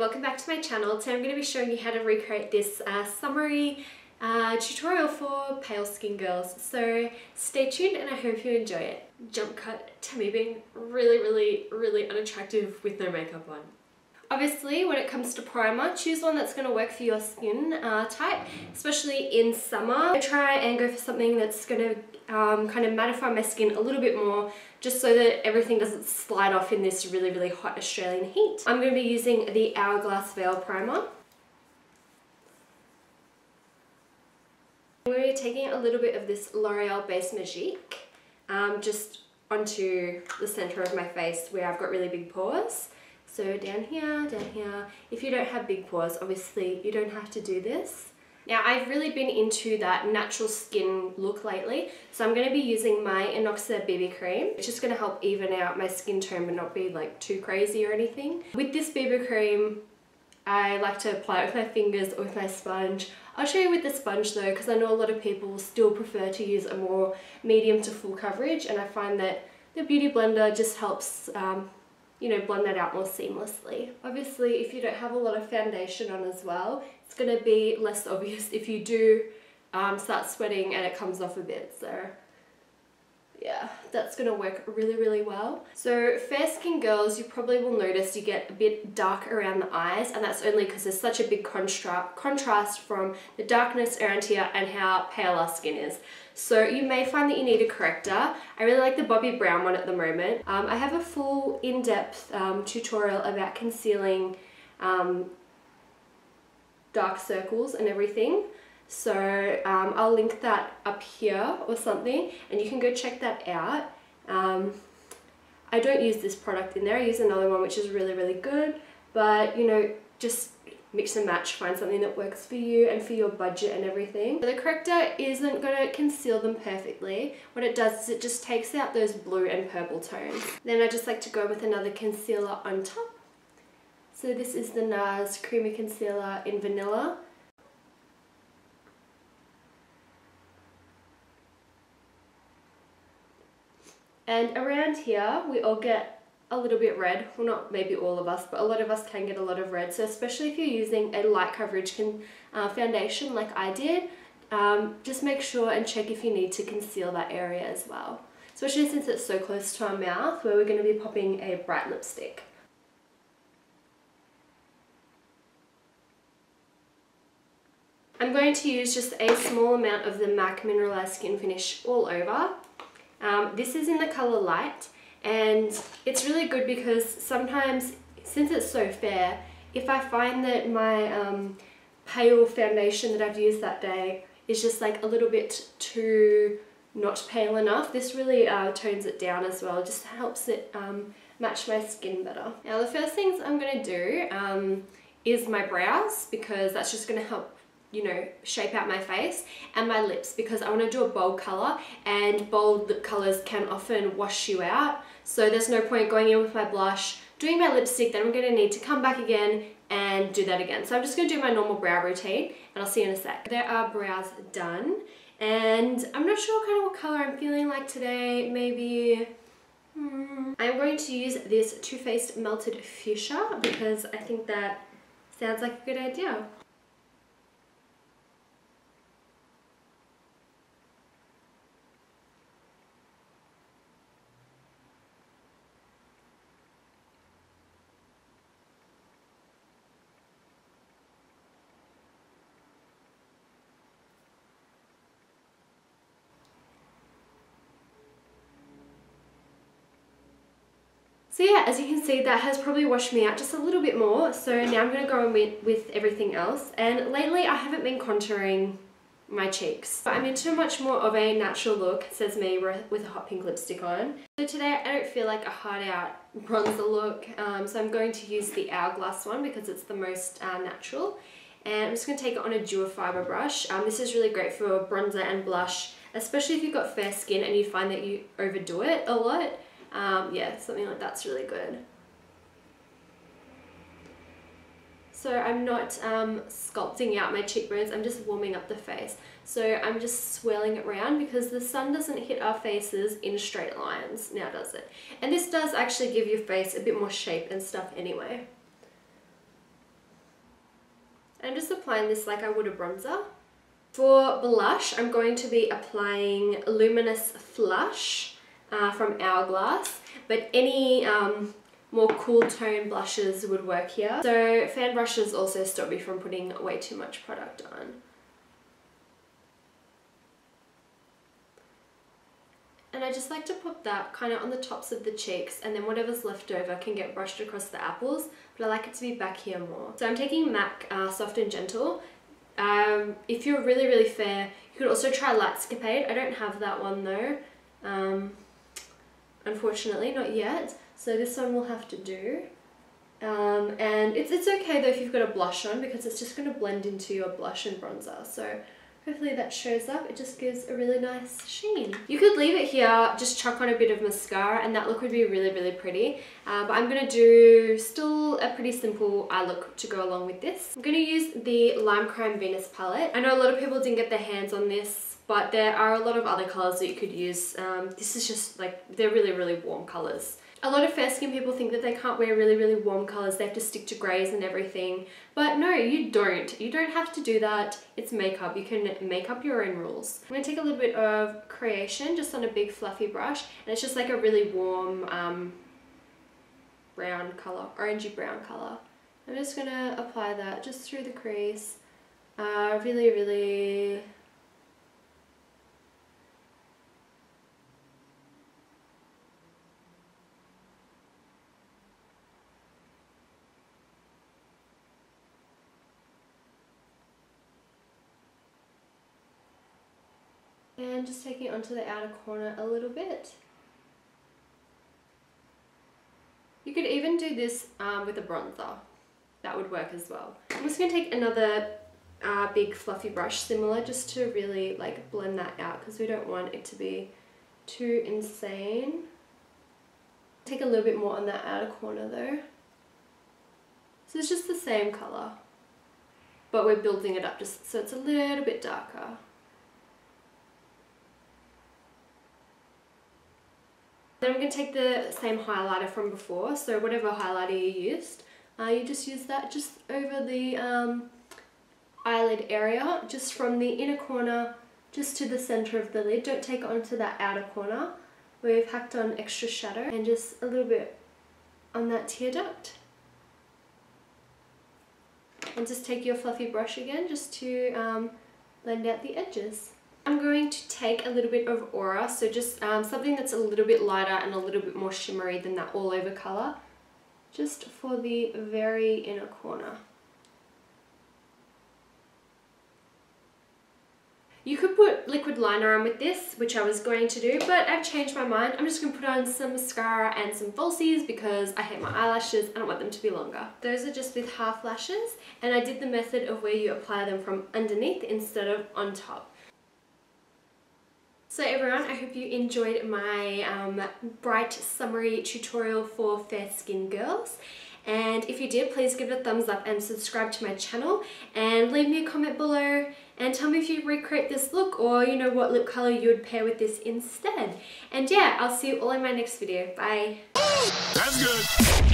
welcome back to my channel. Today I'm going to be showing you how to recreate this summery tutorial for pale skin girls. So stay tuned and I hope you enjoy it. Jump cut to me being really unattractive with no makeup on. Obviously, when it comes to primer, choose one that's going to work for your skin type, especially in summer. I try and go for something that's going to kind of mattify my skin a little bit more, just so that everything doesn't slide off in this really hot Australian heat. I'm going to be using the Hourglass Veil Primer. We're taking a little bit of this Loreal base magique just onto the center of my face where I've got really big pores. So down here, down here. If you don't have big pores, obviously you don't have to do this. Now I've really been into that natural skin look lately, so I'm going to be using my Innoxa BB cream. It's just going to help even out my skin tone but not be like too crazy or anything. With this BB cream, I like to apply it with my fingers or with my sponge. I'll show you with the sponge though, because I know a lot of people still prefer to use a more medium to full coverage, and I find that the Beauty Blender just helps you know, blend that out more seamlessly. Obviously, if you don't have a lot of foundation on as well, it's going to be less obvious if you do start sweating and it comes off a bit. So yeah, that's going to work really well. So fair skin girls, you probably will notice you get a bit dark around the eyes, and that's only because there's such a big contrast from the darkness around here and how pale our skin is. So you may find that you need a corrector. I really like the Bobbi Brown one at the moment. I have a full in-depth tutorial about concealing dark circles and everything. So I'll link that up here or something and you can go check that out. I don't use this product in there, I use another one which is really good, but you know, just mix and match, find something that works for you and for your budget and everything. So the corrector isn't going to conceal them perfectly. What it does is it just takes out those blue and purple tones. Then I just like to go with another concealer on top. So this is the NARS Creamy Concealer in Vanilla. And around here we all get a little bit red. Well, not maybe all of us, but a lot of us can get a lot of red. So especially if you're using a light coverage foundation like I did, just make sure and check if you need to conceal that area as well. Especially since it's so close to our mouth where we're going to be popping a bright lipstick. I'm going to use just a small amount of the MAC Mineralize Skin Finish all over. This is in the colour Light, and it's really good because sometimes, since it's so fair, if I find that my pale foundation that I've used that day is just like a little bit too not pale enough, this really tones it down as well. It just helps it match my skin better. Now the first things I'm going to do is my brows, because that's just going to help, you know, shape out my face, and my lips, because I want to do a bold colour, and bold lip colours can often wash you out. So there's no point going in with my blush, doing my lipstick, then I'm going to need to come back again and do that again. So I'm just going to do my normal brow routine and I'll see you in a sec. There are brows done, and I'm not sure kind of what colour I'm feeling like today. Maybe I'm going to use this Too Faced Melted Fuchsia because I think that sounds like a good idea. So yeah, as you can see, that has probably washed me out just a little bit more. So now I'm going to go on with everything else. And lately I haven't been contouring my cheeks. I'm into much more of a natural look, says me, with a hot pink lipstick on. So today I don't feel like a hard out bronzer look, so I'm going to use the Hourglass one because it's the most natural. And I'm just going to take it on a dual fibre brush. This is really great for bronzer and blush, especially if you've got fair skin and you find that you overdo it a lot. Yeah, something like that's really good. So I'm not sculpting out my cheekbones, I'm just warming up the face. So I'm just swirling it around because the sun doesn't hit our faces in straight lines, now does it? And this does actually give your face a bit more shape and stuff anyway. And I'm just applying this like I would a bronzer. For blush, I'm going to be applying Luminous Flush from Hourglass, but any more cool tone blushes would work here. So fan brushes also stop me from putting way too much product on. And I just like to put that kind of on the tops of the cheeks, and then whatever's left over can get brushed across the apples, but I like it to be back here more. So I'm taking MAC Soft and Gentle. If you're really, really fair, you could also try Lightscapade. I don't have that one though, unfortunately, not yet. So this one will have to do. And it's okay though if you've got a blush on, because it's just going to blend into your blush and bronzer. So hopefully that shows up. It just gives a really nice sheen. You could leave it here, just chuck on a bit of mascara, and that look would be really, really pretty. But I'm going to do still a pretty simple eye look to go along with this. I'm going to use the Lime Crime Venus palette. I know a lot of people didn't get their hands on this, but there are a lot of other colours that you could use. This is just like, they're really, really warm colours. A lot of fair skin people think that they can't wear really, really warm colours, they have to stick to greys and everything. But no, you don't. You don't have to do that. It's makeup. You can make up your own rules. I'm going to take a little bit of Creation just on a big fluffy brush, and it's just like a really warm brown colour, orangey brown colour. I'm just going to apply that just through the crease. Really, really... and just taking it onto the outer corner a little bit. You could even do this with a bronzer. That would work as well. I'm just going to take another big fluffy brush similar, just to really like blend that out, because we don't want it to be too insane. Take a little bit more on that outer corner though. So it's just the same colour, but we're building it up just so it's a little bit darker. Then I'm going to take the same highlighter from before, so whatever highlighter you used, you just use that just over the eyelid area, just from the inner corner just to the centre of the lid. Don't take it onto that outer corner where we've hacked on extra shadow, and just a little bit on that tear duct. And just take your fluffy brush again just to blend out the edges. I'm going to take a little bit of Aura, so just something that's a little bit lighter and a little bit more shimmery than that all over colour, just for the very inner corner. You could put liquid liner on with this, which I was going to do, but I've changed my mind. I'm just going to put on some mascara and some falsies because I hate my eyelashes. I don't want them to be longer. Those are just with half lashes, and I did the method of where you apply them from underneath instead of on top. So everyone, I hope you enjoyed my bright summery tutorial for fair skin girls. And if you did, please give it a thumbs up and subscribe to my channel, and leave me a comment below and tell me if you recreate this look, or you know what lip colour you would pair with this instead. And yeah, I'll see you all in my next video. Bye! That's good!